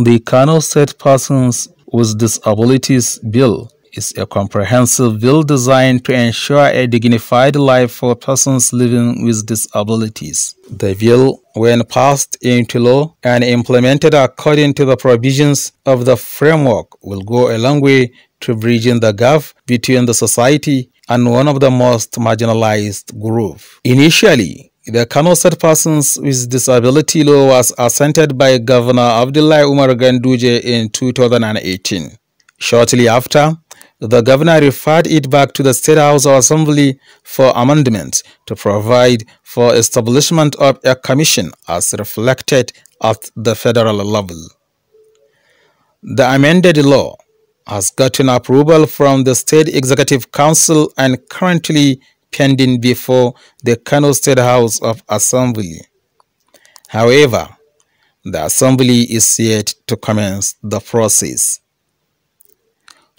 The Kano State Persons with Disabilities Bill is a comprehensive bill designed to ensure a dignified life for persons living with disabilities. The bill, when passed into law and implemented according to the provisions of the framework, will go a long way to bridging the gap between the society and one of the most marginalized groups. Initially, the Kano State Persons with Disability Law was assented by Governor Abdullahi Umar Ganduje in 2018. Shortly after, the governor referred it back to the State House of Assembly for amendment to provide for establishment of a commission as reflected at the federal level. The amended law has gotten approval from the State Executive Council and currently pending before the Kano State House of Assembly. However, the Assembly is yet to commence the process.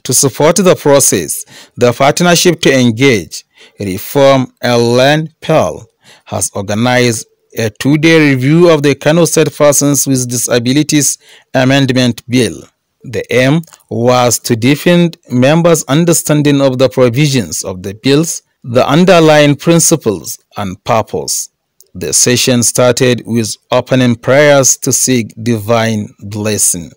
To support the process, the Partnership to Engage, Reform and Learn PEL has organized a two-day review of the Kano State Persons with Disabilities Amendment Bill. The aim was to deepen members' understanding of the provisions of the bills, the underlying principles and purpose. The session started with opening prayers to seek divine blessing.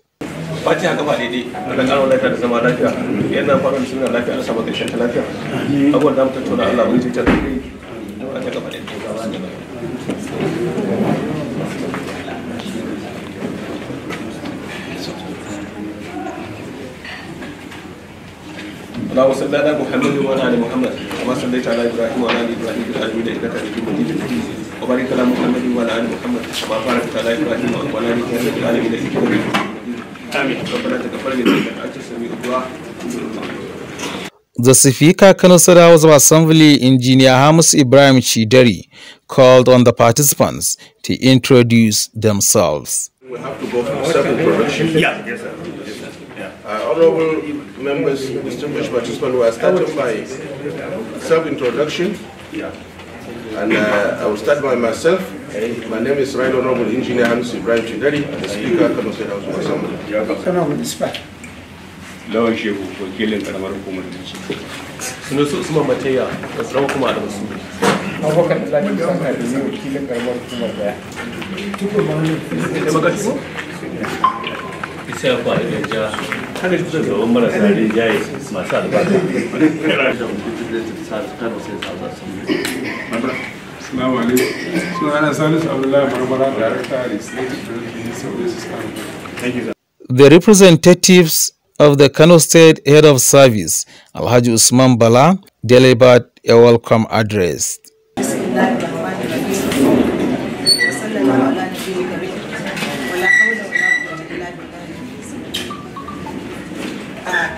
اللهم صل على محمد وعلى ال محمد كما صليت على ابراهيم وعلى ال ابراهيم في العالمين انك حميد مجيد وبارك على محمد وعلى ال محمد كما باركت على ابراهيم وعلى ال ابراهيم في العالمين انك حميد مجيد امين ربنا تقبل منا انت السميع الدعاء. The Speaker Kano State House of Assembly, Engineer Hamus Ibrahim Chideri, called on the participants to introduce themselves. We have to go for self-introduction. Yes, sir. Honorable members, distinguished participants, we are starting by self-introduction. And I will start by myself. My name is Right Honorable Engineer Hamus Ibrahim Chideri, the Speaker Kano State House of Assembly. Lawan shehu wakilin karamar hukumar Bauchi. Sunu su Usman Mataya, karamar hukumar da su. Abokan da zaki saka da ne wakilin karamar hukumar da. Tuko manu. Da magana. Isa kwa da ja. Kada su da wannan marasa rinjaye masu albarka. Assalamu alaikum. Sunana Salisu Abdullahi Barbara, Director of Legislative Services Council. Thank you, sir. The representatives of the Kano State Head of Service, Alhaji Usman Bala, delivered a welcome address.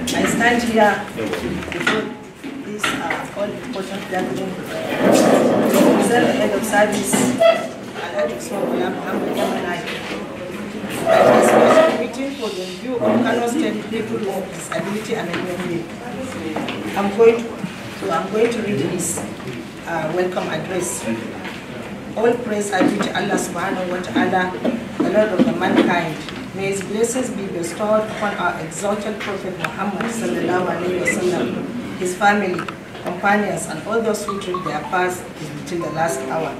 I stand here before this all-important gathering to represent the Head of Service, Alhaji Usman Bala, a special meeting for the review of Kano State People with Disability Amendment Bill. I'm going to read this welcome address. All praise are due to Allah subhanahu wa ta'ala, the Lord of the mankind. May his blessings be bestowed upon our exalted Prophet Muhammad sallallahu alaihi wasallam, his family, companions, and all those who treat their paths till the last hour.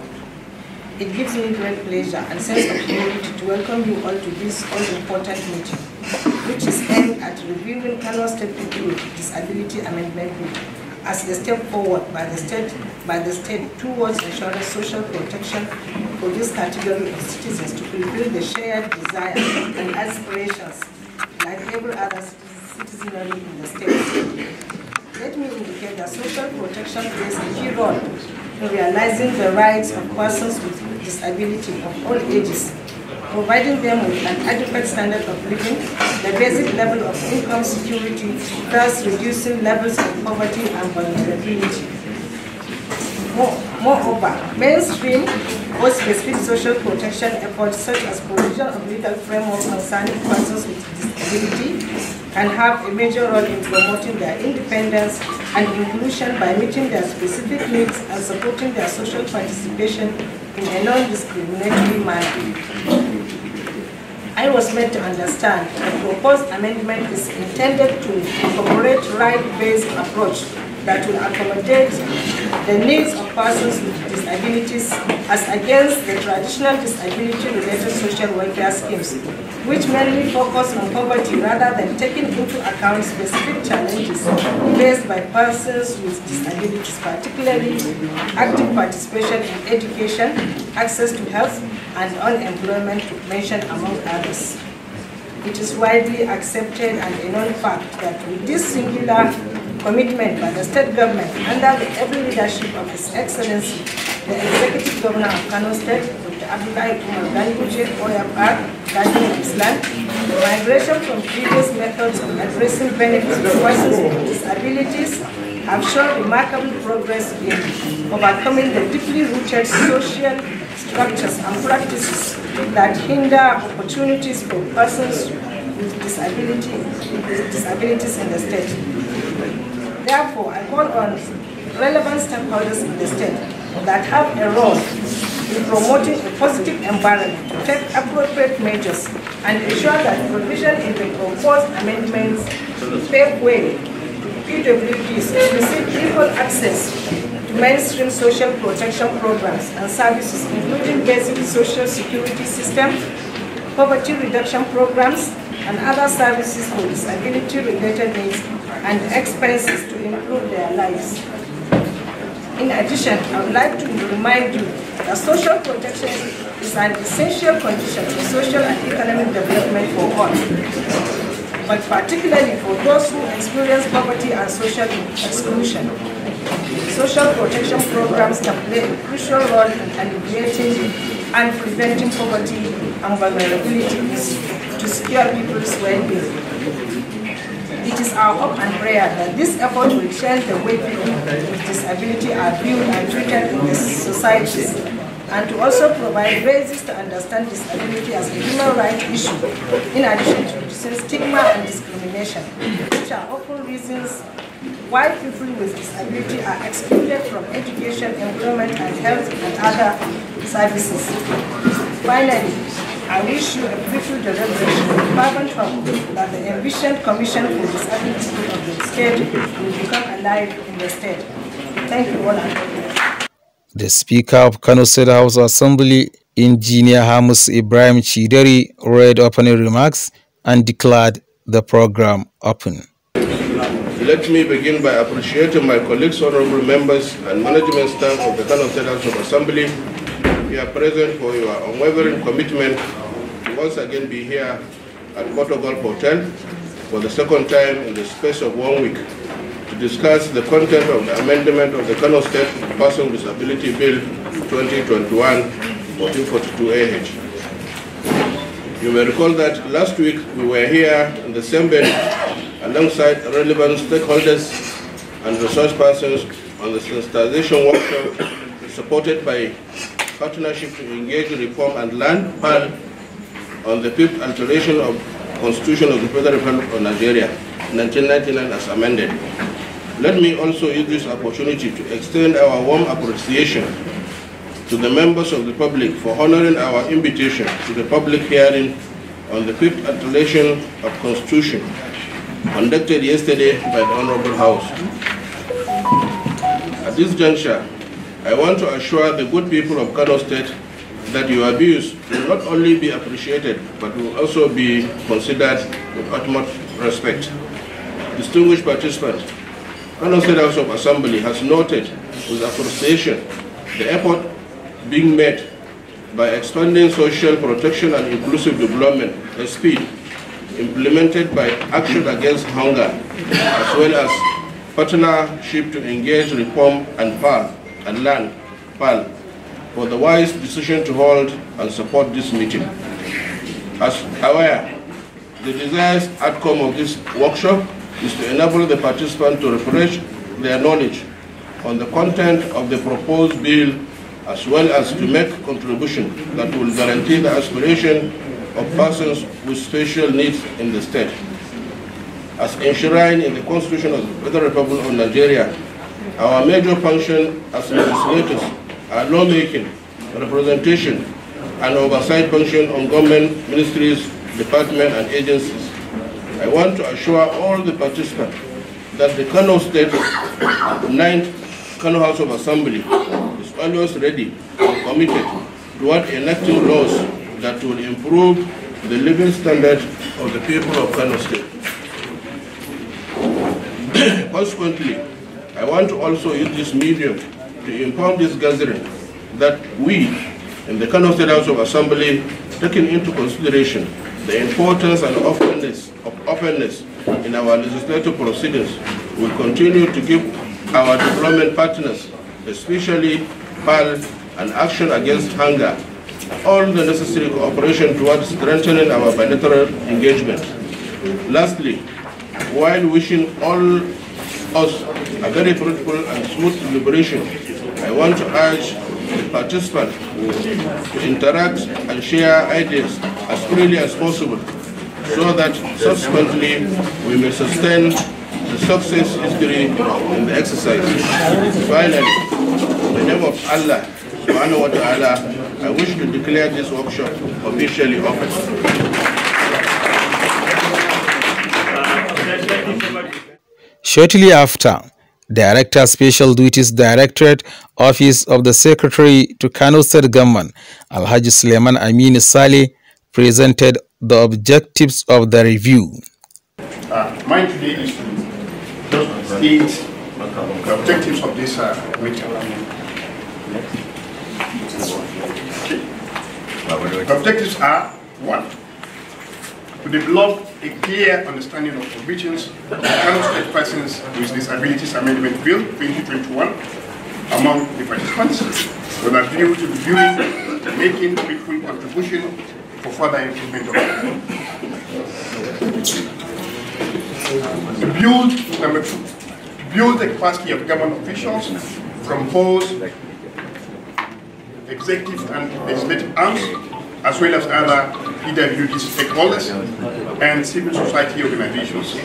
It gives me great pleasure and sense of humility to welcome you all to this all-important meeting, which is aimed at reviewing Kano State People with Disability Amendment Bill as the step forward by the state towards ensuring social protection for this category of citizens to fulfill the shared desires and aspirations like every other citizenry in the state. Let me indicate that social protection plays a key role in realizing the rights of persons with disability of all ages, providing them with an adequate standard of living, the basic level of income security, thus reducing levels of poverty and vulnerability. Moreover, mainstream or specific social protection efforts such as provision of legal framework concerning persons with disability can have a major role in promoting their independence and inclusion by meeting their specific needs and supporting their social participation in a non-discriminatory manner. I was made to understand the proposed amendment is intended to incorporate right-based approach that will accommodate the needs of persons with disabilities as against the traditional disability-related social welfare schemes, which mainly focus on poverty rather than taking into account specific challenges faced by persons with disabilities, particularly active participation in education, access to health, and unemployment, to mention among others. It is widely accepted and a known fact that with this singular commitment by the state government under the able leadership of His Excellency, the Executive Governor of Kano State, Dr. Abdullahi Umar Ganduje, OFR, Guardian of Islam, the migration from previous methods of addressing benefits to persons with disabilities have shown remarkable progress in overcoming the deeply rooted social structures and practices that hinder opportunities for persons with disabilities in the state. Therefore, I call on relevant stakeholders in the state that have a role in promoting a positive environment to take appropriate measures and ensure that provision in the proposed amendments pave way to PWDs to receive equal access to mainstream social protection programs and services, including basic social security system, poverty reduction programs, and other services for disability-related needs and expenses to improve their lives. In addition, I would like to remind you that social protection is an essential condition for social and economic development for all, but particularly for those who experience poverty and social exclusion. Social protection programs can play a crucial role in alleviating and preventing poverty and vulnerability to secure people's well-being. It is our hope and prayer that this effort will change the way people with disability are viewed and treated in this society, and to also provide basis to understand disability as a human rights issue, in addition to reducing stigma and discrimination, which are often reasons why people with disability are excluded from education, employment, and health and other services. Finally, I wish you a beautiful deliberation with fervent hope that the envisioned Commission for Disability of the state will become alive in the state. Thank you all. The Speaker of Kano State House Assembly, Engineer Hamus Ibrahim Chideri, read opening remarks and declared the program open. Let me begin by appreciating my colleagues, honorable members, and management staff of the Kano State House of Assembly here present for your unwavering commitment to once again be here at Porto Golf Hotel for the second time in the space of 1 week to discuss the content of the amendment of the Kano State Person with Disability Bill 2021-1442 AH. You may recall that last week we were here in the same venue alongside relevant stakeholders and resource persons on the sensitization workshop supported by Partnership to Engage Reform and Learn PAL on the 5th alteration of Constitution of the Federal Republic of Nigeria, 1999 as amended. Let me also use this opportunity to extend our warm appreciation to the members of the public for honoring our invitation to the public hearing on the 5th alteration of Constitution conducted yesterday by the Honorable House. At this juncture, I want to assure the good people of Kano State that your views will not only be appreciated, but will also be considered with utmost respect. Distinguished participants, Kano State House of Assembly has noted with appreciation the effort being made by expanding social protection and inclusive development, SP, implemented by Action Against Hunger, as well as Partnership to Engage Reform and PAL and Learn PAL, for the wise decision to hold and support this meeting. As aware, the desired outcome of this workshop is to enable the participants to refresh their knowledge on the content of the proposed bill, as well as to make contribution that will guarantee the aspiration of persons with special needs in the state. As enshrined in the Constitution of the Federal Republic of Nigeria, our major function as legislators are lawmaking, representation, and oversight function on government ministries, departments and agencies. I want to assure all the participants that the Kano State 9th Kano House of Assembly is always ready and committed toward enacting laws that will improve the living standard of the people of Kano State. Consequently, I want to also use this medium to inform this gathering that we, in the Kano State House of Assembly, taking into consideration the importance and openness in our legislative proceedings, will continue to give our development partners, especially PAL and Action Against Hunger, all the necessary cooperation towards strengthening our bilateral engagement. Lastly, while wishing all us a very fruitful and smooth deliberation, I want to urge the participants to interact and share ideas as freely as possible, so that subsequently we may sustain the success history in the exercise. Finally, in the name of Allah subhanahu wa ta'ala, I wish to declare this workshop officially open. Shortly after, Director Special Duties Directorate, Office of the Secretary to Kano State Government, Alhaji Suleiman Aminu Saleh, presented the objectives of the review. Mine today is to just state the objectives of this meeting. The objectives are: 1, to develop a clear understanding of provisions of the Kano State Persons with Disabilities Amendment Bill 2021 among the participants, with a view to reviewing and making fruitful contribution for further improvement of it. Number 2, build the capacity of government officials from both executive and legislative arms, as well as other PWD stakeholders and civil society organizations,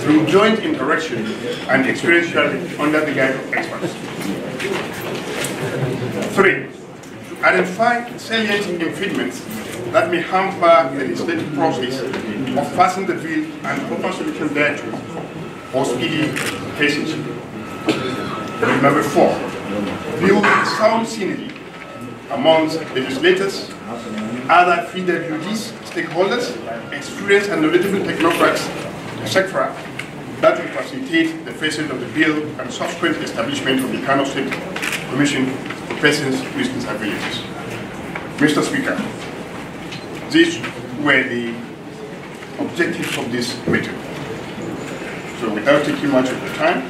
through joint interaction and experiential under the guide of experts. 3, identify salient impediments that may hamper the legislative process of passing the bill and proper solution thereto for speedy passage. Number 4, build sound synergy amongst legislators, other PWDs, stakeholders, experienced and knowledgeable technocrats, etc., that will facilitate the passage of the bill and subsequent establishment of the Kano State Commission for Persons with Disabilities. Mr. Speaker, these were the objectives of this meeting. So without taking much of the time,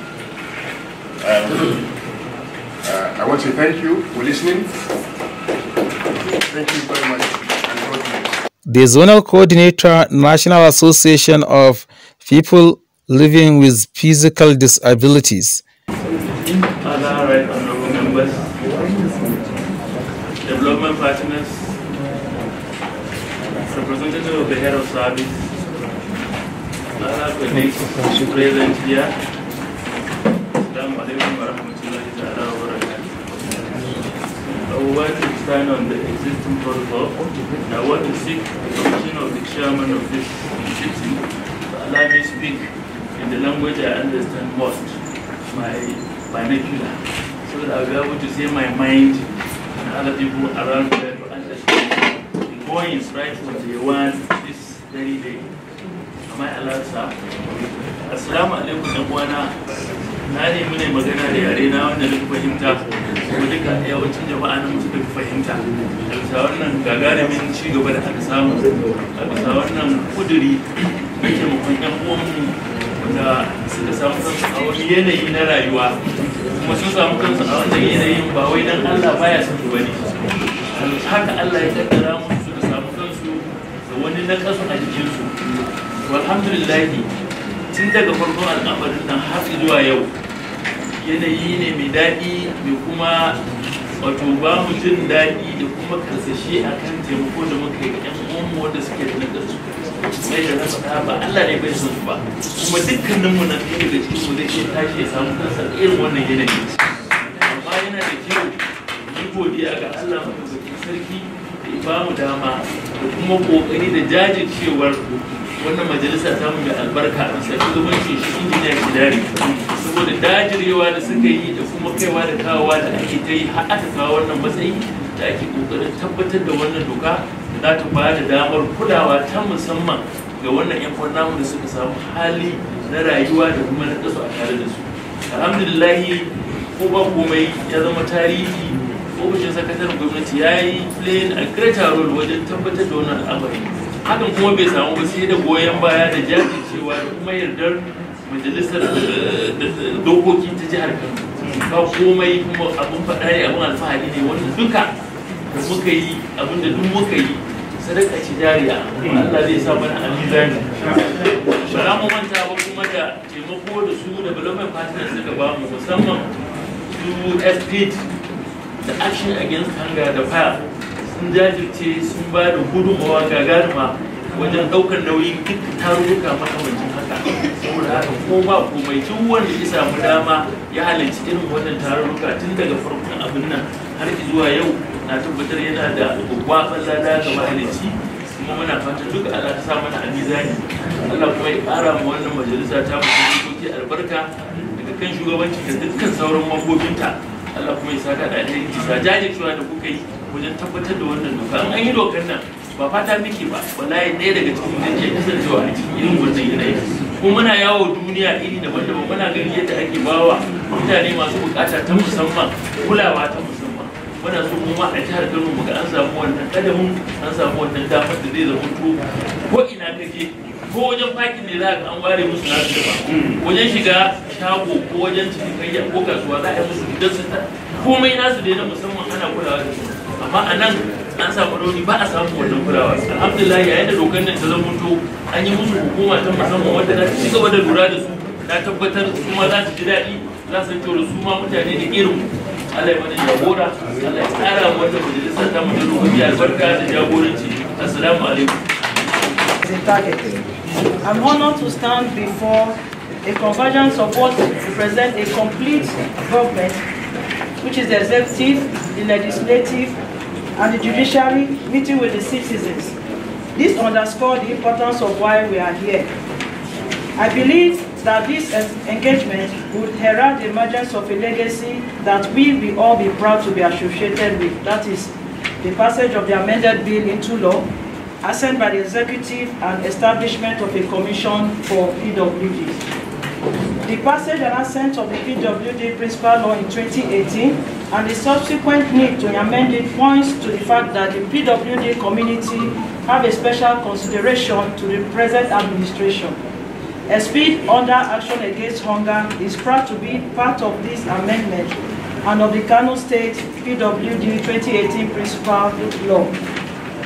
I want to thank you for listening. Thank you very much. And God bless. The Zonal Coordinator, National Association of People Living with Physical Disabilities. Other right honorable members, development partners, representative of the head of service, other colleagues present here. Assalamu alaikum warahmatullahi ta'ala wa barakatuh. I want to stand on the existing protocol, and I want to seek the permission of the chairman of this sitting to allow me to speak in the language I understand most, my vernacular, so that I'll be able to say my mind and other people around there to understand the points right from day one this very day. Am I allowed, sir? Assalamu alaikum ɗan'uwana. Na nemi ne magana da yare na wanda duk fahimta, kuma duka yawancin jama'a na musu duk fahimta. A bisa wannan gagarumin ci gaba da aka samu, a bisa wannan kuduri na taimakon ƴan uwanmu da suka samu kansu a wani yanayi na rayuwa, kuma sun samu kansu a wannan yanayin ba wai dan Allah baya son su bane. Haka Allah ya kaddara musu suka samu kansu da wani nakasu a jikinsu. Alhamdulillah, tun daga farkon al'amarin nan har zuwa yau yanayi ne mai daɗi mai kuma wato ba mu jin daɗi da kuma karsashi a kan taimako da muka yi ga 'yan uwanmu wanda suke da nakasu. Mai da na faɗa ba Allah ne bai son su ba, kuma dukkaninmu na ɗaya daga cikin mu zai iya tashi ya samu kansa irin wannan yanayi. Amma yana da kyau mu godiya ga Allah madaukakin sarki da ba mu dama da kuma kokari da jajircewar wannan majalisa ta mu da albarka a bisa shugabancin shi injiniya Kidari, saboda dajirewa da suka yi da kuma kaiwa da kawowa da ake ta yi har aka kawo wannan matsayi da ake kokarin tabbatar da wannan doka da za ta ba da damar kulawa ta musamman ga wannan yan namu da suka samu hali na rayuwa da kuma na kasu a tare da su. Alhamdulillahi ko ba komai ya zama tarihi, ofishin sakataren gwamnati ya yi playing a greater role wajen tabbatar da wannan al'amari. Hakan kuma bai samu ba sai da goyon baya da jajircewa da kuma yardar majalisar dokoki ta jihar Kano. Ba komai kuma abin faɗa ne, abin alfahari ne wanda duka da muka yi, abin da duk muka yi sadaka ce jariya, Allah zai sa mana amizani. Ba za mu manta ba kuma da taimako da su development partners suka ba mu, musamman su FPID da Action Against Hunger da Fire, sun jajirce sun ba da gudunmawa gagaruma wajen ɗaukar nauyin duk tarurruka makamancin haka. Saboda haka ko ba komai duk wanda ya samu dama ya halarci irin wannan tarurruka tun daga farkon abin nan har zuwa yau, na tabbatar yana da gwaggwaɓar lada ga mahalicci, kuma muna fatan duka Allah ta sa mana a mizani. Allah kuma ya ƙara mu wannan majalisa ta mu dokoki albarka daga kan shugabanci da dukkan sauran mambobinta. Allah kuma ya saka da alheri bisa jajircewa da kuka yi wajen tabbatar da wannan doka. An yi dokar nan ba fata muke ba, wallahi ɗaya daga cikin zai iya kasancewa a cikin irin wannan yanayi. Kuma muna yawo duniya iri daban-daban, muna ganin yadda ake bawa mutane masu bukata ta musamman kulawa ta musamman. Muna so mu ma a jihar Kano muga an samu wannan kadamin, an samu wannan damar da zai zama ko ina kaje, ko wajen fakin ne za ka an ware musu nasu ba, wajen shiga shago ko wajen cinikayya ko kasuwa za a yi musu idan su ta komai nasu dai na musamman ana kulawa da su. Amma a nan an samu rauni, ba a samu wannan kulawa. Alhamdulillah yayin da dokar nan ta zama an yi musu hukuma ta musamman wadda za ta ci gaba da lura da su, na tabbatar su ma za su ji daɗi, za su cewa su ma mutane da irin Allah ya mana jagora, Allah ya tsara wanda majalisa ta mu da lokaci albarka da jagoranci. Assalamu alaikum. I'm honored to stand before a convergence of what represents a complete government, which is the executive, the legislative, and the judiciary meeting with the citizens. This underscores the importance of why we are here. I believe that this engagement would herald the emergence of a legacy that we will all be proud to be associated with. That is the passage of the amended bill into law, assent by the executive, and establishment of a commission for PWD. The passage and assent of the PWD principal law in 2018 and the subsequent need to amend it points to the fact that the PWD community have a special consideration to the present administration. SPID under Action Against Hunger is proud to be part of this amendment and of the Kano State PWD 2018 principal law.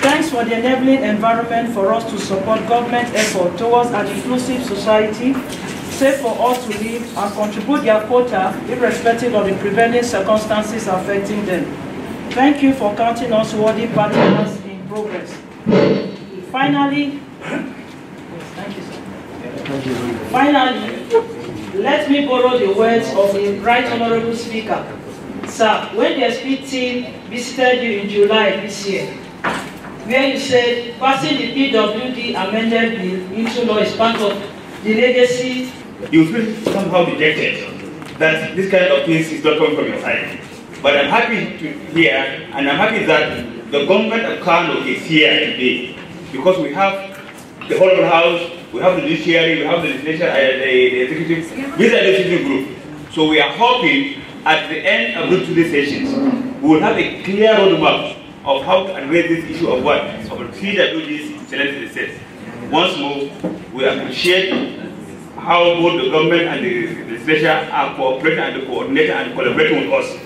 Thanks for the enabling environment for us to support government effort towards an inclusive society, safe for all to live and contribute their quota irrespective of the prevailing circumstances affecting them. Thank you for counting us worthy partners in progress. Finally, thank you, sir. Finally, let me borrow the words of the Right Honorable Speaker. Sir, when the SP team visited you in July this year, where you said passing the PWD amended bill into law is part of the legacy. You feel somehow dejected that this kind of things is not coming from your side. But I'm happy to hear, and I'm happy that the government of Kano is here today, because we have the whole house, we have the judiciary, we have the legislature, the executive, with the legislative group. So we are hoping at the end of the 2 sessions, we will have a clear roadmap of how to address this issue of what? Of PWD's selected states. Once more, we appreciate how both the government and the legislature are cooperating and coordinating and collaborating with us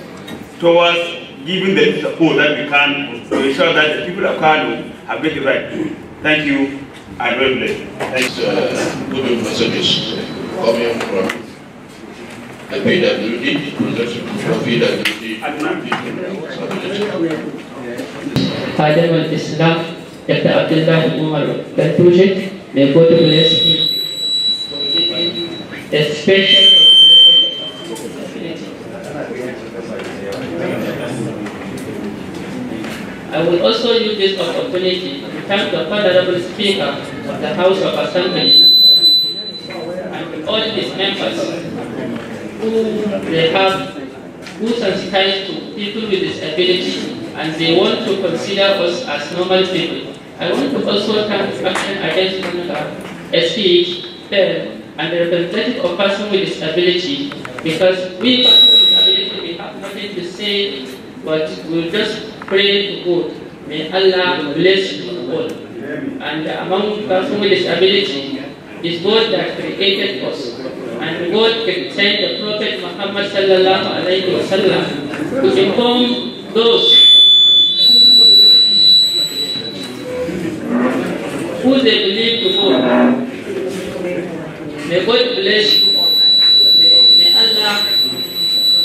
towards giving the support that we can to ensure that the people of Kano have get it right. Thank you and well blessed. Thanks. Good messages coming from the PWD, production of PWD. Father of Islam, Dr. Abdullah Umar Bantujit, may God bless him. The special I will also use this opportunity to thank the Honorable Speaker of the House of Assembly and all its members who sensitize to people with disability and they want to consider us as normal people. I want to also thank Action Against Hunger, SPH, PEL, and the representative of persons with disability, because we persons with disability, we have nothing to say, but we'll just pray to God. May Allah bless you all. And among persons with disability, is God that created us. And God can send the Prophet Muhammad sallallahu alayhi wa sallam to inform those who they believe to God. May God bless you. May Allah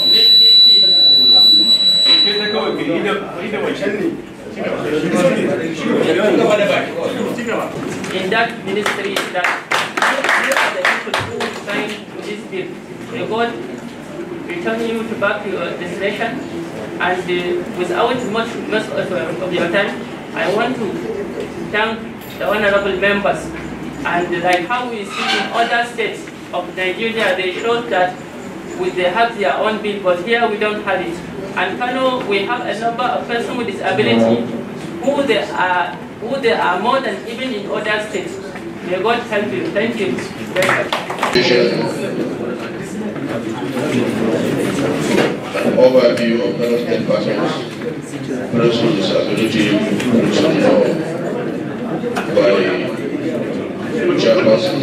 make this people. In that ministry that the people who signed this bill, may God return you to back to your destination. And without much of your time, I want to thank the honorable members. And like how we see in other states of Nigeria, they showed that they have their own bill, but here we don't have it. And Kano, we have a number of persons with disability who they are more than even in other states. May God help you. Thank you very much. An overview of Kano State persons with disability by chairperson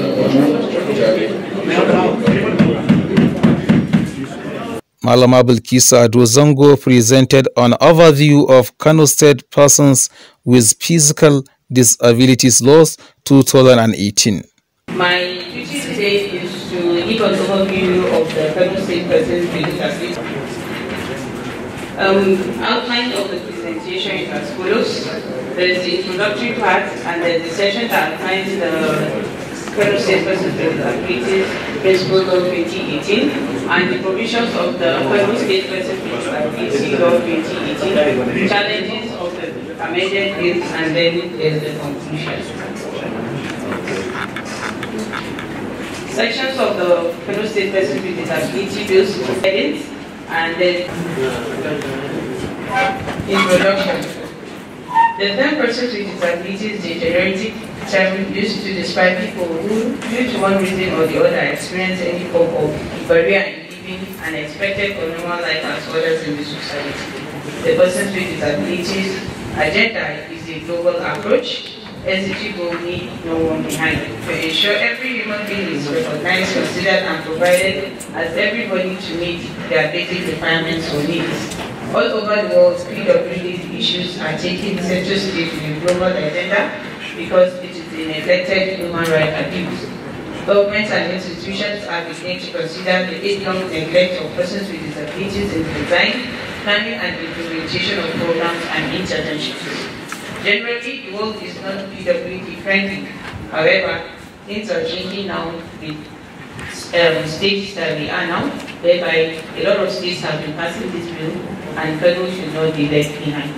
Malama Bilkisa Adozango presented an overview of Kano State Persons with Physical Disabilities Laws 2018. My duty today is to give an overview of the Kano State Persons with Disabilities. Outline of the presentation is as follows. There is the introductory part and then the section that outlines the Kano State Persons with Disabilities Principle Law 2018 and the provisions of the Kano State Persons with Disabilities Law 2018, challenges of the amended bills, and then there's the conclusion. Sections of the Kano State Persons with Disability Bills, headings, and then introduction. The term persons with disabilities is a generic term used to describe people who, due to one reason or the other, experience any form of barrier in living an expected or normal life as others in the society. The persons with disabilities agenda is a global approach. SDG will leave no one behind to ensure every human being is recognized, considered, and provided as everybody to meet their basic requirements or needs. All over the world, PWD issues are taking center stage in the global agenda because it is a neglected human rights abuse. Governments and institutions are beginning to consider the age-long neglect of persons with disabilities in the design, planning, and implementation of programs and interventions. Generally, the world is not PWD friendly. However, things are changing now with states that we are now, whereby a lot of states have been passing this bill, and Kano should not be left behind.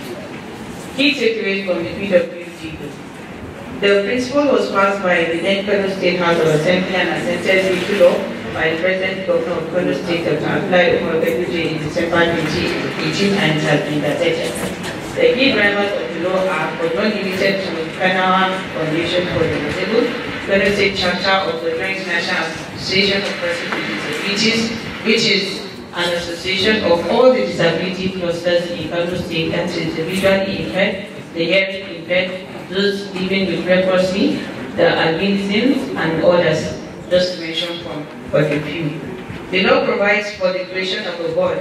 Key takeaways from the PWD bill. The principle was passed by the then Kano State House of Assembly and assented into law by the President Governor of Kano State, Dr. Abdullahi Umar Ganduje, in December 2018, and it has been gazetted. The key drivers of the law are but not limited to the Kanawa Foundation for the Disabled, Kano State Chapter of the Joint National Association of Persons with Disabilities, which is an association of all the disability clusters in Kano State, that is the visually impaired, the hearing impaired, those living with leprosy, the albinism, and others, just to mention for the few. The law provides for the creation of a board,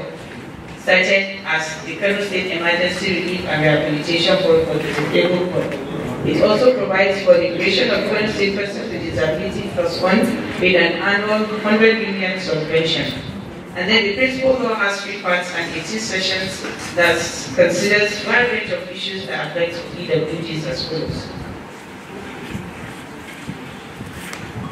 cited as the Kano State Emergency Relief and Rehabilitation Board for the Disabled Board. It also provides for the creation of Kano State Persons with Disability Plus Fund with an annual 100 million subvention. And then the principal law has 3 parts and 18 sessions that considers a wide range of issues that affect PWDs as follows.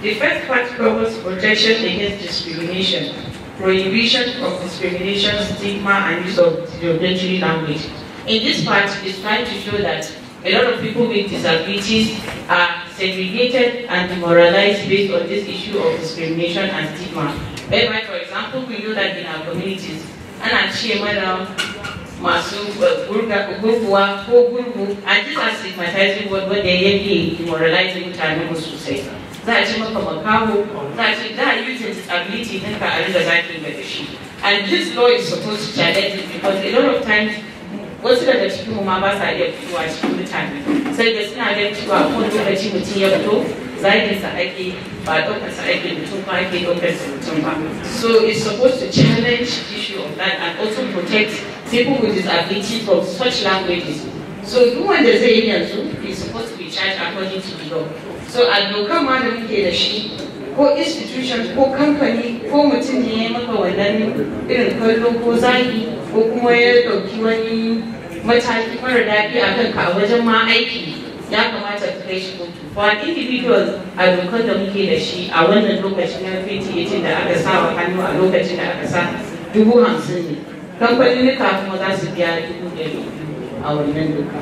The first part covers protection against discrimination, prohibition of discrimination, stigma, and use of derogatory language. in this part is trying to show that a lot of people with disabilities are segregated and demoralized based on this issue of discrimination and stigma. Whereby, for example, we know that in our communities, and I'm masu gurguwa ko gurgu, and these are stigmatizing word wanda yake demoralizing mutane sosai. Za a ce maka makaho, za a use disability ɗinka a riga zakin da shi. And this law is supposed to challenge it because a lot of times wasu daga cikin mu ma ba sa iya fitowa cikin mutane. Sai da suna ganin cewa ko lokaci mutum ya fito, zagin sa ake ba ɗaukar sa ake mutum ba ake ɗaukar sa mutum ba. So it's supposed to challenge the issue of that and also protect people with disabilities from such languages. So duk wanda zai yi yanzu is supposed to be charged according to the law. So a dokan ma da muke da shi ko institutions ko company ko mutum ne ya maka wannan irin kallo ko zagi ko kuma ya ɗauki wani mataki mara daɗi a kanka a wajen ma aiki ya kamata ka kai shi kotu. For an individual a dokar da muke da shi a wannan lokacin na 2018 da aka sa wa hannu a lokacin da aka sa 50,000 ne. Kamfaninnika kuma za su biya 200,000 a wannan doka.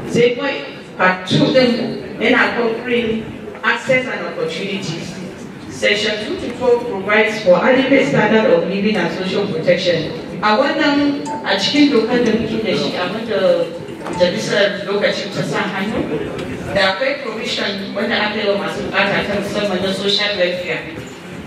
Sai kawai part 2 ɗin yana covering access and opportunities. Section 2 to 12 provides for adequate standard of living and social protection. A wannan a cikin dokar da muke da shi abin da majalisar lokacin ta sa hannu da akwai provision wanda aka yi wa masu bukata ta musamman na social welfare.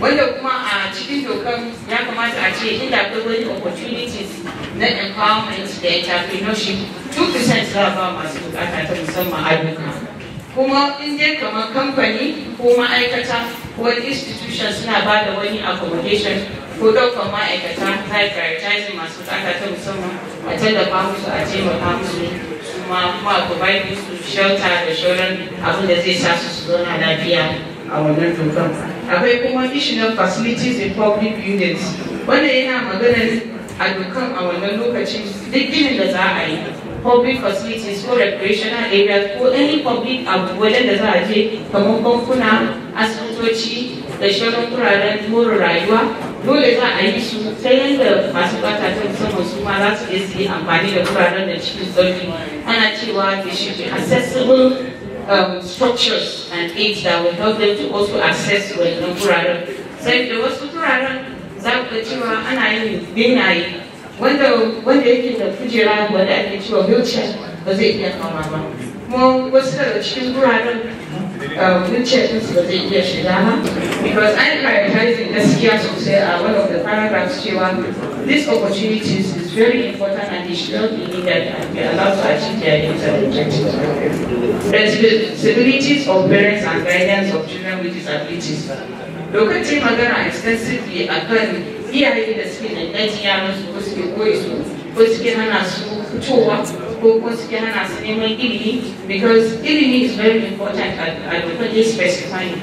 Wanda kuma a cikin dokar ya kamata a ce inda akwai wani opportunities na empowerment da entrepreneurship 2% za a ba masu bukata ta musamman a doka. Kuma in dai kamar kamfani ko ma'aikata ko institution suna ba da wani accommodation ko ɗaukar ma'aikata za a prioritizing masu bukata ta musamman a tallafa musu a taimaka musu su ma kuma a provide musu shelter da shauran abin da zai sa su zauna lafiya a wannan dokar. Akwai kuma additional facilities in public buildings wanda yana maganar a dokan a wannan lokacin duk ginin da za a yi public facilities ko recreational areas ko any public abu wajen da za a je kamar bankuna, asibitoci da shauran wuraren more rayuwa dole za a yi su ta yadda masu bata ta musamman su ma za su iya su yi amfani da wuraren da cikin sauki. Ana cewa they should be accessible structures and aids that will help them to also access wannan wuraren. Sai da wasu wuraren za ku ga cewa ana yin benaye wanda yake da kujera wanda ake cewa wheelchair ba zai iya kama ba. Kuma wasu daga cikin wuraren wheelchair ɗinsu ba zai iya shiga ba because I'm prioritizing gaskiya sosai a one of the paragraphs cewa these opportunities is very important and they should not be needed and be allowed to achieve their aims and objectives. Responsibilities of parents and guidance of children with disabilities. Lokacin magana extensively akan iyaye da suke nannaji yaran su ko suke koyi su ko suke hana su fitowa ko suke hana su neman ilimi because ilimi is very important and we specifying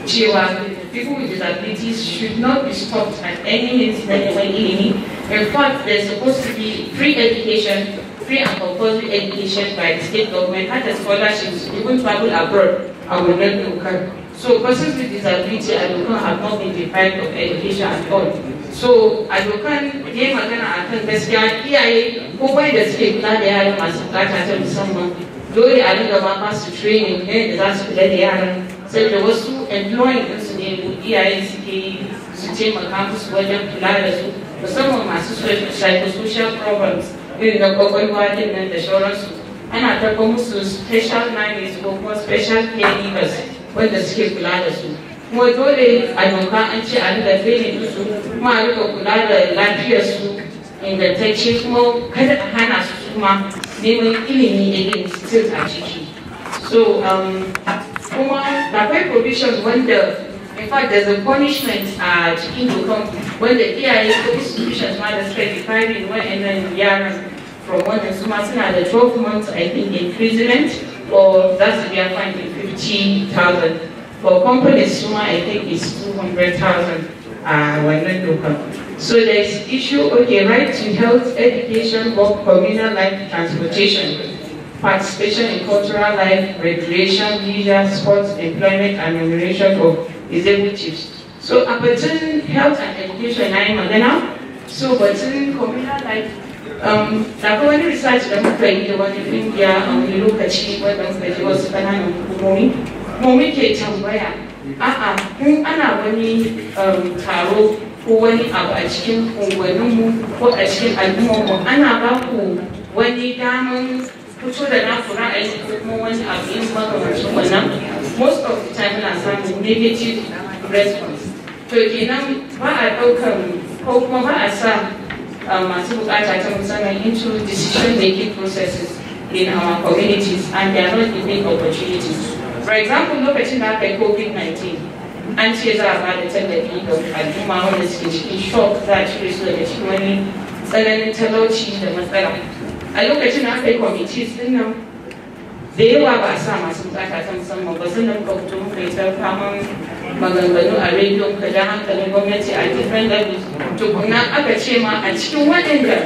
cewa people with disabilities should not be stopped at any means na neman ilimi. In fact, there's supposed to be free education, free and compulsory education by the state government and the scholarships even travel abroad and will not occur. So persons with disability Adokan have not been deprived of education at all. So Adokan ya magana akan gaskiya iyaye ko bai da suke kula da yaran masu bukata ta musamman dole a riga ba su training ne da za su kula da yaran sai da wasu employing din su ne iyaye suke yi su taimaka musu wajen kula da su musamman masu psychosocial problems irin na kwakwalwa din nan da sauransu ana taɓa musu special nannies ko kuma special caregivers wanda suke kula da su kuma dole a doka an ce a riga training din su kuma a riga kula da lafiyar su ingantacce kuma kada a hana su kuma neman ilimi irin still a ciki. So kuma akwai provisions wanda in fact there's a punishment a cikin dokan wanda iyaye ko institutions ma da suka depriving wa'annan yaran from wannan su ma suna da 12 months I think imprisonment or that's to be a fine in 50,000. For companies su ma I think it's 200,000 wannan dokan. So there's issue, okay, right to health, education, work, communal life, transportation, participation in cultural life, recreation, leisure, sports, employment, and remuneration of disabled chiefs. So a batun health and education na yi magana, so batun communal life akwai wani research da muka yi da wani kungiya a wani lokaci wanda muka ji wasu ƙananan hukumomi kuma muke tambaya a'a kun ana wani taro ko wani abu a cikin unguwanninmu ko a cikin al'ummarmu ana ba ku wani daman fito da naku ra'ayi ko kuma wani abu yin makamancin wannan most of the time na samun negative response to kenan ba a ɗaukar ko kuma ba a sa masu bukata ta musamman into decision making processes in our communities and they are not giving opportunities. For example, lokacin da aka yi COVID-19 an ce za a ba da tallafi ga al'umma wanda suke cikin shock za a cire su daga cikin wani tsananin talauci da matsala. A lokacin da aka yi committees din nan da yawa ba a sa masu bukata ta musamman ba sun nan ka fito muka yi ta faman maganganu a rediyon ka ja hankalin gwamnati a different levels tukuna aka ce ma a cikin waɗanda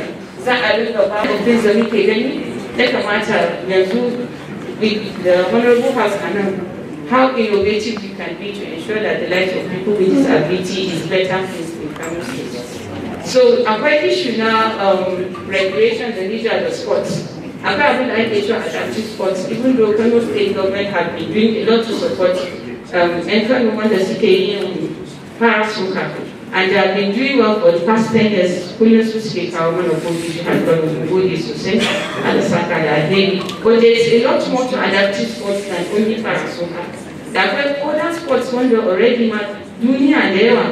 za a rinka ba mutum da muke gani ya kamata yanzu the honorable house a nan how innovative you can be to ensure that the lives of people with disability is better in Kano State. So akwai issue na recreation da leisure da sports. Akwai abin da ake cewa adaptive sports even though Kano State government have been doing a lot to support and Kano wanda suke yin para-soka and they have been doing well for the past 10 years. Kullum su suke kawo mana gobe shi har Kano gobe sosai a da saka da alheri. But there is a lot more to adaptive sports than only para-soka. Da akwai other sports wanda already ma duniya da yawa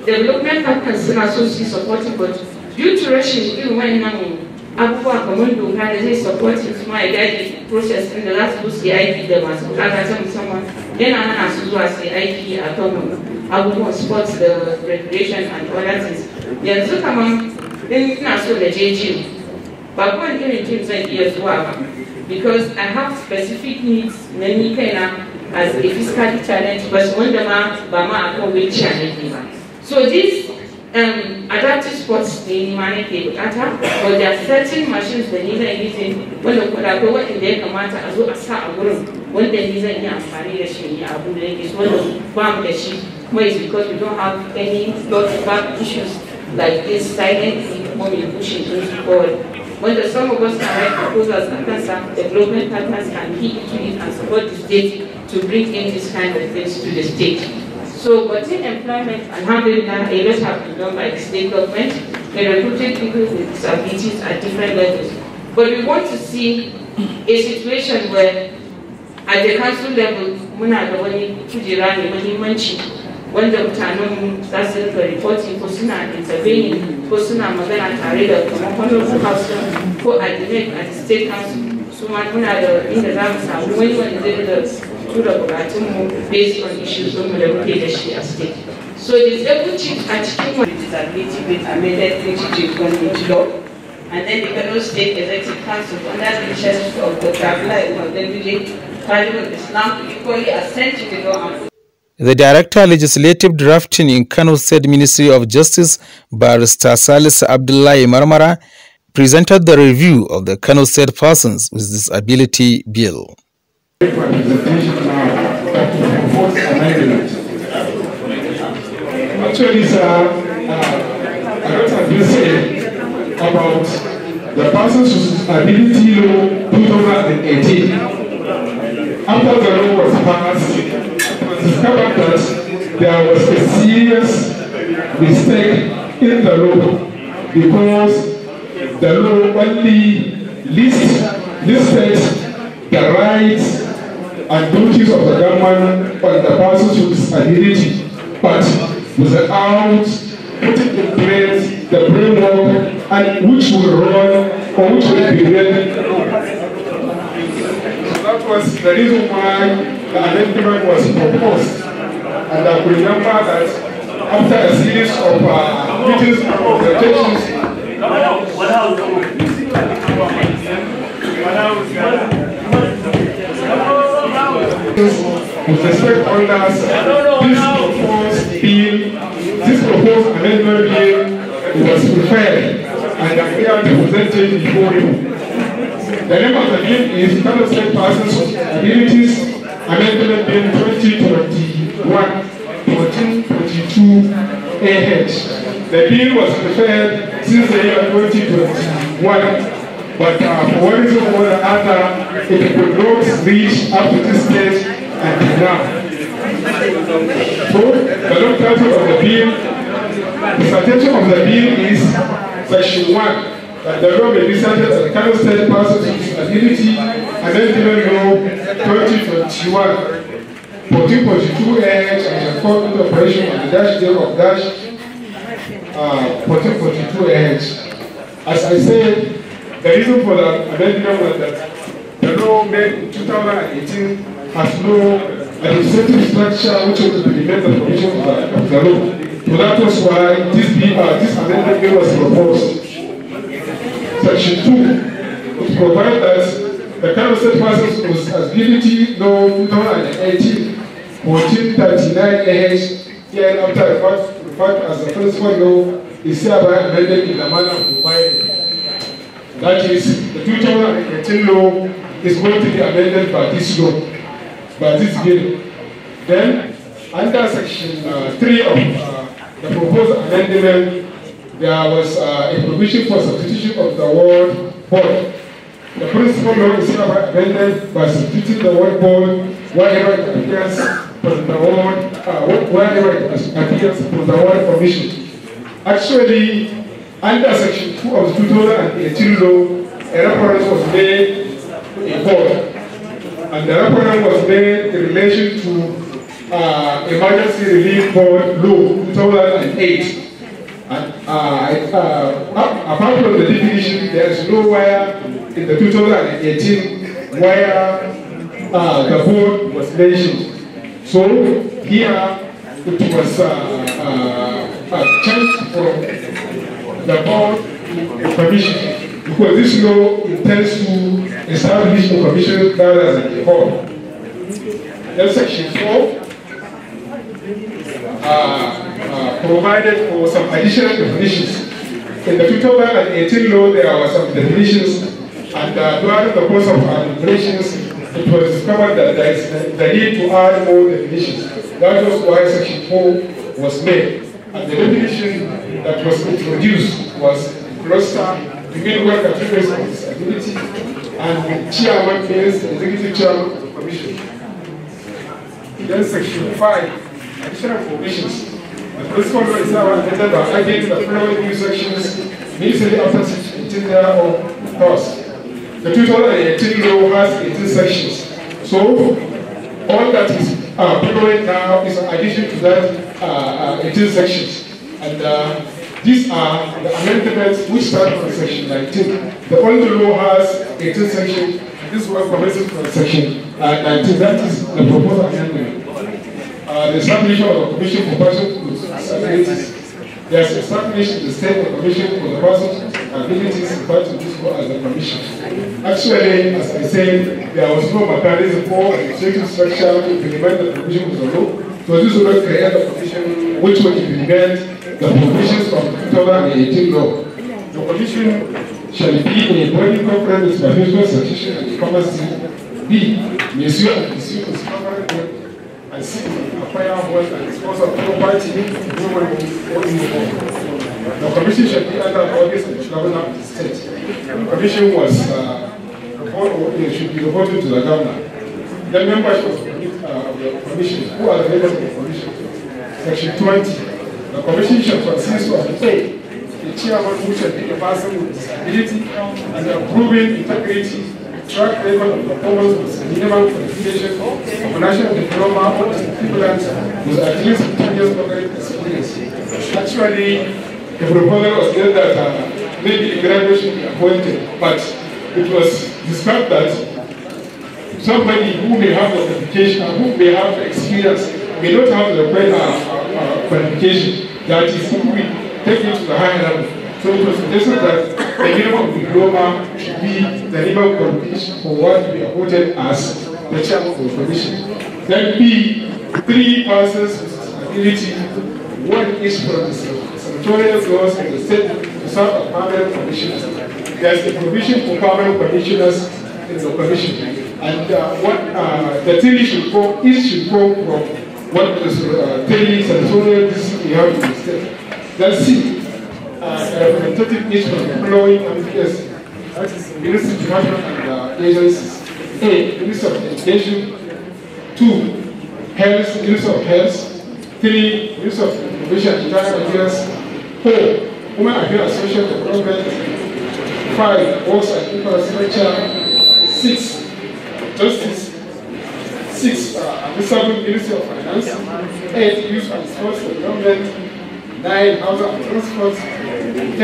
development partners suna so su supporting but due to rashin irin wannan abubuwa kamar doka da zai supporting su ma ya guide process ɗin da za su su yi aiki da masu bukata ta musamman yana hana su zuwa su yi aiki a kan abubuwan sports da recreation and other things. Yanzu kamar in ina so da je gym ba kowane irin gym zan iya zuwa ba because I have specific needs na ni kaina as a physically challenged person wanda ma ba ma a kan wheelchair ne ba. So these adaptive sports ne ma nake bukata but there are certain machines da ni zan using wanda kuma akwai waɗanda ya kamata a zo a sa a gurin wanda ni zan yi amfani da shi ne abu da yake so wanda ba mu da shi kuma is because we don't have any lot of back issues like this silently when we pushing things forward. When some of us can write proposals and then development partners can key into it and support the state to bring in this kind of things to the state. So, but in employment, alhamdulillah, a lot have been done by the state government. They recruited people with disabilities at different levels. But we want to see a situation where, at the council level, muna da wani kujera ne mahimmanci wanda mutanen za su rika reporting ko suna intervening ko suna magana tare da kamar honorable house ko at the state council. So, muna da inda za mu samu wani wanda zai da tura bukatunmu based on issues mu da muke da shi a state. So disabled chiefs a cikin wani disability bill amended 2021 law and then the Kano State Executive Council under the leadership of Dr. Abdullahi Umar Parliament Islam equally assent to the law. The Director Legislative Drafting in Kano State Ministry of Justice, Barrister Salis Abdullahi Marmara, presented the review of the Kano State Persons with Disability Bill. Actually, sir, I don't have to say about the Persons with Disability Law 2018. After the law was passed, it was discovered that there was a serious mistake in the law because the law only listed the rights and duties of the government on the persons with disability, but without putting in place the framework and which will run or which will be ready. So that was the reason why the amendment was proposed. And I remember that after a series of meetings and presentations, with the stakeholders, this proposed amendment bill was prepared and appeared presented before you. The name of the bill is Kano State Persons with Disabilities Amendment Bill 2021-1422 AH. The bill was prepared since the year 2020. But for one reason or the other, it could not reach up to this stage until now. So, the long title of the bill, the citation of the bill is Section 1, that the law may be cited as the Kano State Persons with Disability Amendment Law 2021, 1442A, and called into operation on the dash day of dash 1442A. As I said, the reason for the amendment was that the law made in 2018 has no administrative structure which will implement the provision of the law. So that was why this amendment bill was proposed. Section 2, it provides that the Kano State Persons with Disability Law 2018, 1439A, here after referred as the principal law, is hereby amended in the manner provided. That is, the 2018 law is going to be amended by this law, by this bill. Then, under Section 3 of the proposed amendment, there was a provision for substitution of the word board. The principal law is hereby amended by substituting the word board wherever it appears from the word commission. Actually, under Section 2 of the 2018 law, a reference was made to a board. And the reference was made in relation to Emergency Relief Board Law 2008. And apart from the definition, there is nowhere in the 2018 where the board was mentioned. So here it was changed from the board to a commission, because this law intends to establish a commission rather than a board. Then Section 4 provided for some additional definitions. In the 2018 law, there were some definitions, and during the course of deliberations, it was discovered that there is the need to add more definitions. That was why Section 4 was made. And the definition that was introduced was cluster, begin work activities of disability, and chairman means executive chairman of the commission. Then Section 5, additional provisions. The principal law is now amended by adding the following new sections immediately after Section 18 thereof. The 2018 law has 18 sections. So all that is following now is an addition to that 18 sections. And these are the amendments which start from Section 19. The old law has 18 sections. This one commences from Section 19. That is the proposed amendment. The establishment of a commission for persons with disabilities. There's established the state of commission for the persons with abilities referred to this law as the commission. Actually, as I said, there was no mechanism for administrative structure to implement the provision of the law. So this will not create a commission which will implement the provisions of the 2018 law. The commission shall be a body corporate with supervision, succession, and capacity. B. Monsieur and Monsieur is covered and C. Acquire wealth and dispose of property, the commission shall be under the office of the governor of the state. The commission was should be reported to the governor. The members of the commission, who are the members of the commission? Section 20. The commission shall consist of A. The chairman who shall be a person with disability and approving integrity, track record of performance with minimum qualification of national diploma or equivalent with at least 10 years of experience. Actually, the proposal was made that maybe a graduate should be appointed, but it was discovered that somebody who may have the qualification, who may have the experience, may not have the qualification, that is, who will take it to the higher level. So it was suggested that the minimum diploma should be the minimum qualification for what to be appointed as the chairman of the commission. Then B, 3 persons with disability, 1 each from the senatorial laws of the state to serve as permanent commissioners. There is a provision for permanent commissioners in the commission. And the 3 should come, each should come from what the 3 senatorial districts we have in the state. Then C, representative each from the following MPS, that is Ministry, Department, and agencies. A. Ministry of Education. 2. Health, Ministry of Health. 3. Ministry of Information and Internal Affairs. 4. Women Affairs and Social Development. 5. Works and Infrastructure. 6. Justice. 6. Ministry of Finance. 8. Youth and Sports Development. 9. Housing and Transport. 10.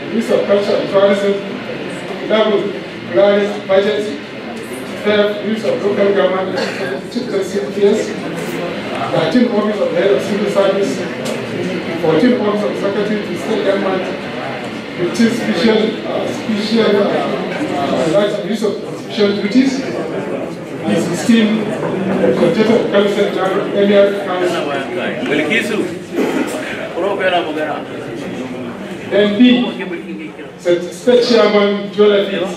Ministry of Culture and Tourism. 11. Planning and Budget. 12. Ministry of Local Government and Citizenship Affairs. 13. Office of the Head of Civil Service. 14. Office of Secretary to State Government. 15. Special rights and use of special duties. 16. Consultation of Council and Area Council. Then B. State Chairman Joel Fields.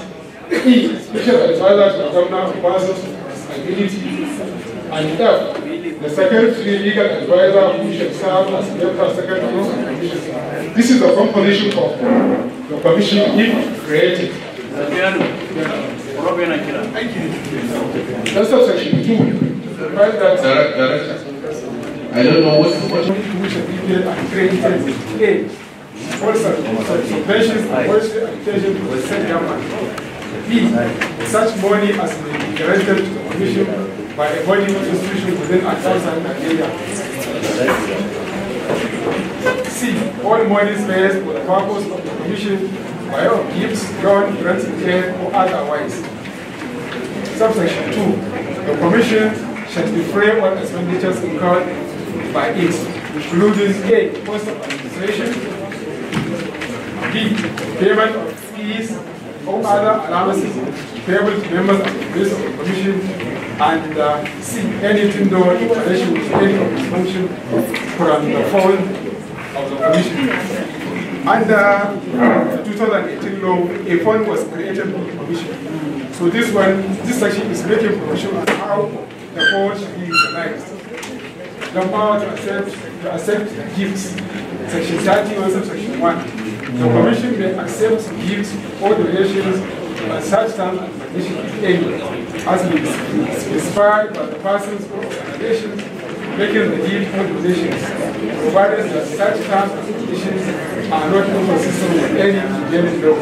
E. Special Advisor to the Governor of Persons with Disability. And F. The Secretary Legal Advisor who shall serve as Deputy Secretary of the Commission. This is the composition of the Commission if created. That's section 2. Director, I don't know what which are prepared and created. A. Also, subventions and policy allocation to the state government. B. Such money as may be granted to the Commission by a body or institution within 1,000 Nigeria. C. All monies raised for the purpose of the Commission by way of gifts, loan, grants, care, or otherwise. Subsection 2. The Commission shall defray all expenditures incurred by it, including A. Cost of administration, B. Payment of fees or other allowances payable to members of the base of the Commission, and C. Anything done in relation with any of its function from the phone of the Commission. Under the 2018 law, a fund was created for the Commission. So this section is making provision on how the fund should be utilized. The power to accept gifts, section 31, subsection 1. The Commission may accept gifts or donations on such terms and conditions if any, as may be specified by the persons or organizations making the gift or donations, provided that such terms and conditions are not inconsistent with any prevailing law.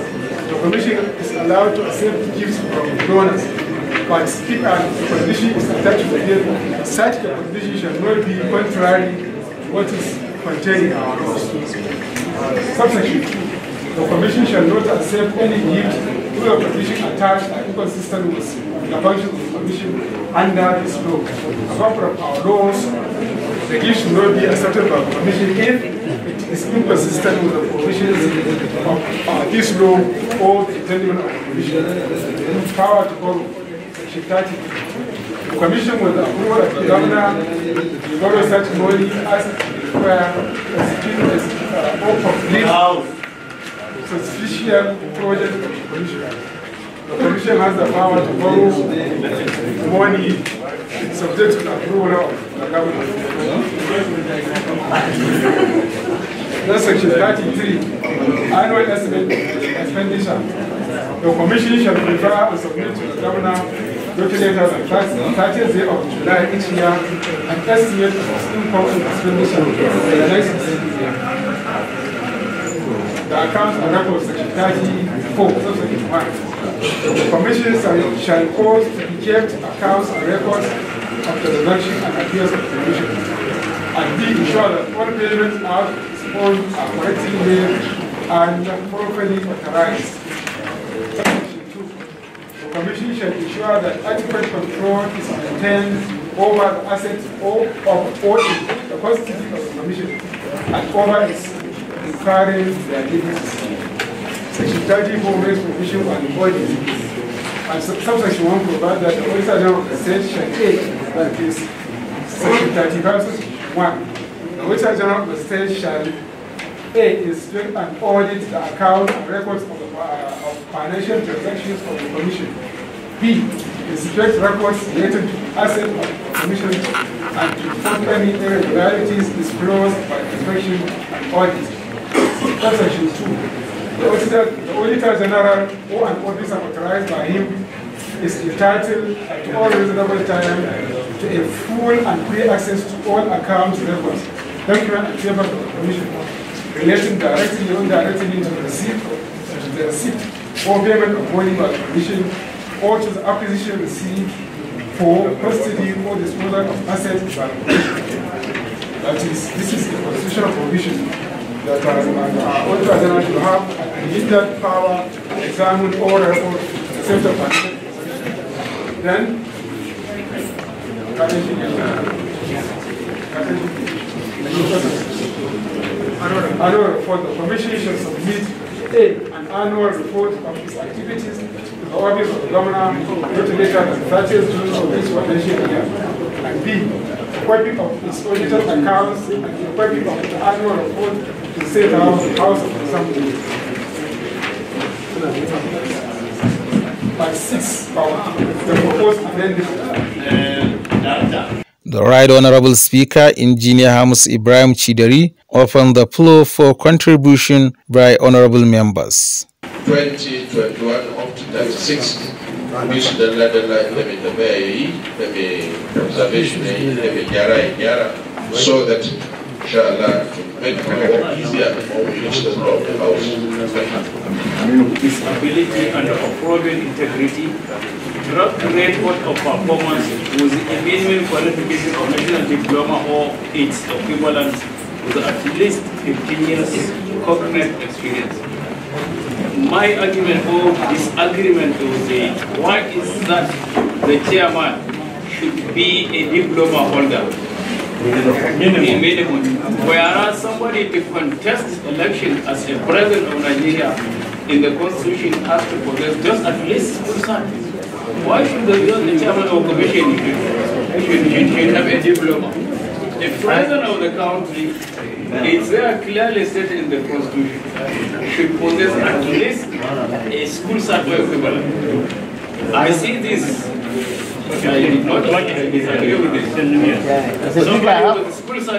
The Commission is allowed to accept gifts from donors, but if a condition is attached to the gift, such a condition shall not be contrary to what is contained in our laws. Subsection 2. The Commission shall not accept any gift to the condition attached and inconsistent with the function of the Commission under this law. Apart from our laws, the gift should not be accepted by the Commission if it is inconsistent with the provisions of this law or the intendment of the Commission. Power to borrow. Section 30. The Commission, with the approval of the Governor, borrow such money as required or complete sufficient project of the Commission. The Commission has the power to borrow money subject to the approval of the Government. That's section 33. Annual estimate expenditure. The Commission shall prepare and submit to the Governor regulators on 30th day of July each year an estimate of its income and expenditure for the next year. The accounts and records, section 34, subsection 1. The Commission shall cause to be kept accounts and records of the transaction and affairs of the Commission, and be ensured that all payments are correctly made and properly authorized. Section 2. The Commission shall ensure that adequate control is maintained over the assets or the custody of the Commission and over its incurring their activities. Section 34 makes provision on the bodies, and subsection 1 provides that the Auditor General of the State shall take, that is, section 35, 1. The Auditor General of the State shall A. Inspect and audit the accounts and records of financial transactions of the Commission. B. Inspect records related to assets of the Commission and to report any irregularities disclosed by inspection and audit. Section 2. The Auditor General or an officer authorized by him is entitled at all reasonable time to a full and free access to all accounts, records, documents, and papers of the Commission relating directly or indirectly to the receipt or payment of money by the Commission or to the acquisition received for custody or disposal of assets by the Commission. That is, this is the constitutional provision that Auditor General to have an unlimited power to examine all records except of assets. Then, annual report, the Commission shall submit an annual report of its activities to the office of the Governor not later than 30th June of this financial year. And B, a copy of its audited accounts and a copy of the annual report to the State House of Assembly. By 6 the proposed amendment. The Right Honorable Speaker, Engineer Hamus Ibrahim Chideri, opened the floor for contribution by honorable members. 2021 up to 36, which the observation so that, inshallah, to make it more easier when we reach the floor of the House. His ability and approving integrity, track record of performance with the minimum qualification of national diploma or its equivalent with at least 15 years cognate experience. My argument or disagreement with the why is that the chairman should be a diploma holder. Minimum. Whereas somebody to contest election as a president of Nigeria in the constitution has to possess just at least school service. Why should the chairman of the commission should have a diploma? The president of the country, it's there clearly stated in the constitution, should possess at least a school service equivalent. I see this. I did not disagree with this. I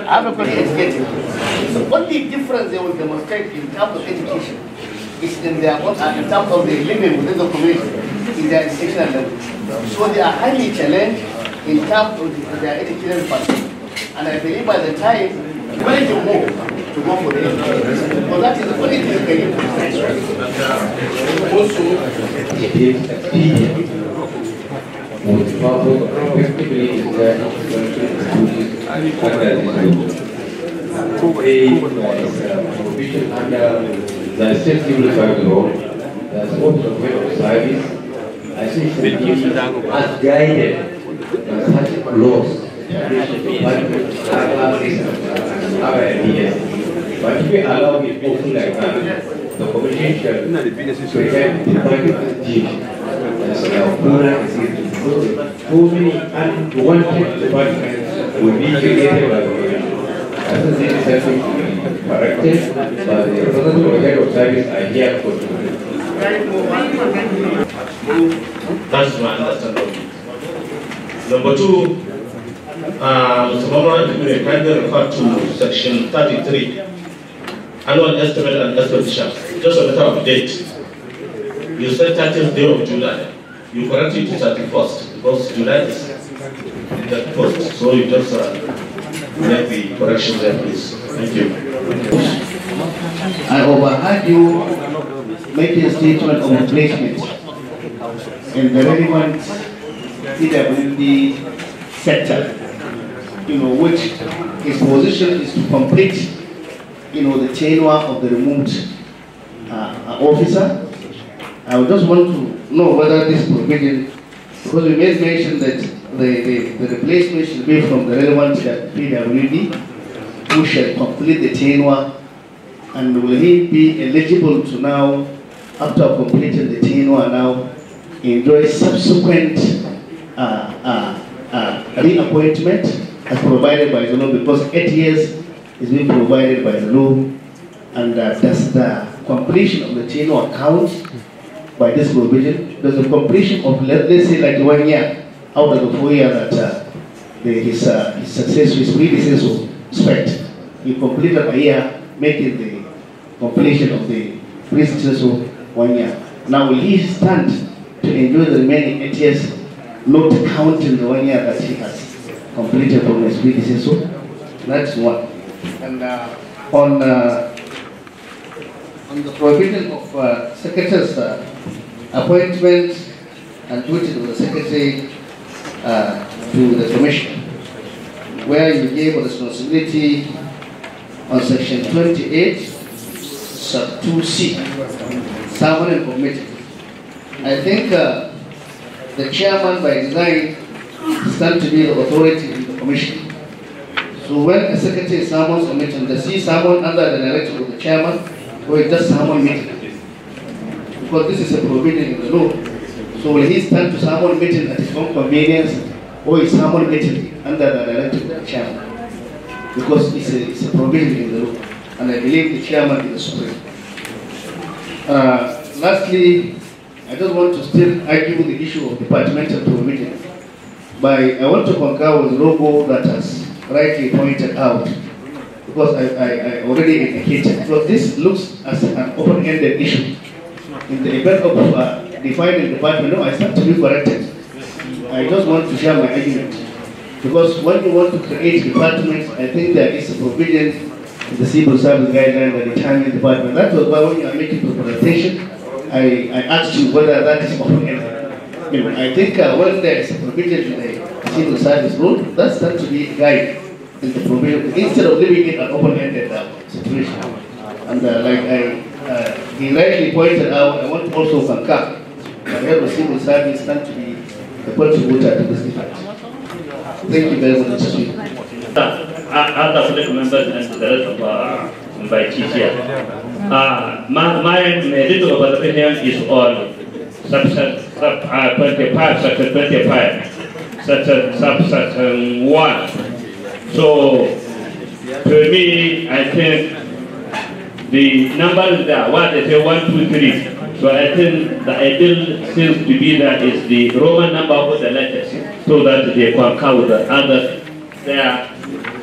have a question. The only difference they will demonstrate in terms of education is in their own, in terms of the living within the community, is their educational level. So they are highly challenged in terms of their educational part. And I believe by the time when you move to go for the education, because that is the only thing you can with purpose of effectively exerting duties under this law. Provision under the State Civil Service Law, the Office of Head of Service, I think should be as guided by such laws, our ideas. But if we allow it open like that, the Commission shall present the practical team as a too many unwanted departments will be created by the Commission. I think this is something to be corrected, but the representative of head of service are here for to. That's my understanding. Number two, Mr. Mamman kindly referred to section 33, annual estimate and expenditure. Just a matter of date. You said 30th day of July. You corrected it to 31st because July is 31st. So you just make the correction there, please. Thank you. I overheard you making a statement of replacement in the relevant PWD sector, which his position is to complete, the tenure of the removed officer. I would just want to know whether this provision, because we made mention that the replacement should be from the relevant PWD, who shall complete the tenure, and will he be eligible to now, after completing the tenure now, enjoy subsequent reappointment as provided by the law, because 8 years is being provided by the law, and does the completion of the tenure count by this provision? Does the completion of, let's say, like 1 year out of the 4 years that his successor, his predecessor spent, he completed a year making completion of the predecessor 1 year. Now will he stand to enjoy the remaining 8 years, not counting the 1 year that he has completed from his predecessor? That's one. And on the provision of secretary's appointment and duty of the secretary to the commission, where you gave a responsibility on section 28, sub 2C, sermon and committee. I think the chairman by design stands to be the authority in the commission. So when a secretary summons a meeting, does he summon under the direction of the chairman, or it just summon meeting? Because this is a provision in the law. So will he stand to summon meeting at his own convenience, or is summon meeting under the direction of the chairman? Because it's a provision in the law, and I believe the chairman is the supreme. Lastly, I just want to still argue the issue of departmental provision. But I want to concur with Logo that has rightly pointed out, because I already indicated, because this looks as an open-ended issue. In the event of defining department, no, I stand to be corrected. I just want to share my argument. Because when you want to create departments, I think there is a provision in the civil service guideline that determines department. That was why when you are making the presentation, I asked you whether that is open-ended. You know, I think when there is a provision in the civil service rule, that stands to be a guide in the provision, instead of leaving it an open-ended situation. And he rightly pointed out, I want to also concur that the civil service stands to be the contributor to this debate. Thank you very much. Other political members and the rest of invitees here. My little observation is on subsection 25, section 25, subsection 1. So, to me, I think the numbers there, what they say 1, 2, 3. So I think the ideal seems to be that is the Roman number for the letters, so that they concur with the others there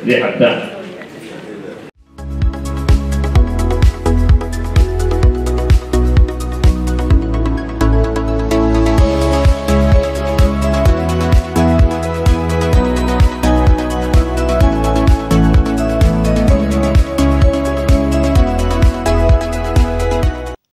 they have done.